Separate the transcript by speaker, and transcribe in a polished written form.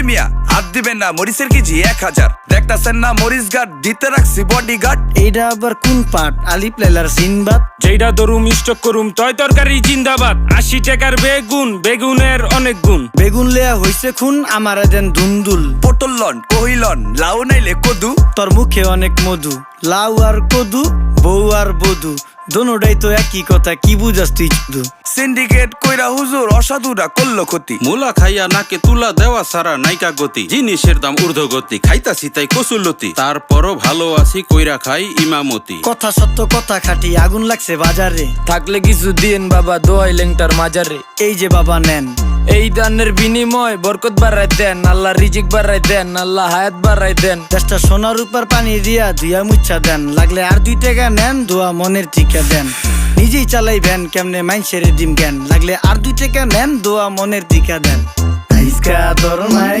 Speaker 1: ওই মিয়া হাত দিবেন না, মরিচের কেজি 1000। দেখতাছেন না মরিচ গার্ড দিতে রাখছি বডিগার্ড।
Speaker 2: এইটা আবার কোন পাট? আলিফ লাইলার সিনবাদ।
Speaker 3: যেইটা ধরুম স্টক করুম তয় তরকারি জিন্দাবাদ। 80 টাকার বেগুন, বেগুনের অনেক গুণ।
Speaker 2: বেগুন লেয়া হইছে খুন, আমারে দেন ধুন্দুল।
Speaker 1: পটল লন কহিলন, লাউ নাইলে কদু।
Speaker 2: তোর মুখে অনেক মধু, লাউ আর কদু, বউ আর বধু, দোনোটাই তো একই কথা, কি বুঝাস তুই শুধু?
Speaker 1: সিন্ডিকেট কইরা হুজুর অসাধুরা করলো ক্ষতি।
Speaker 4: মুলা খাইয়া নাকে তুলা দেওয়া সারা নাইকা গতি। জিনিসের দাম ঊর্ধ্বগতি, খাইতাছি তাই কসুলতি। তারপরও ভালো আছি কইরা খাই ইমামতি।
Speaker 2: কথা সত্য কথা খাঁটি, আগুন লাগছে বাজারে।
Speaker 5: থাকলে কিছু দিন বাবা, দোয়াই লেংটার মাজারে।
Speaker 2: এই যে বাবা নেন,
Speaker 5: এই দানের বিনিময় বরকত বাড়াই দেন, আল্লাহ রিজিক বাড়াই দেন, আল্লাহ হায়াত বাড়াই দেন।
Speaker 2: দেশটা সোনার উপর পানি দিয়া ধুয়া মুচ্ছা দেন, লাগলে আর 2 টাকা নেন, দোয়া মনের টিকা দেন। নিজেই চালাই ভ্যান, কেমনে মাইনসেরে দিম জ্ঞান, লাগলে আর 2 টাকা নেন, দোয়া মনের টিকা দেন। আইসকা তোর নাই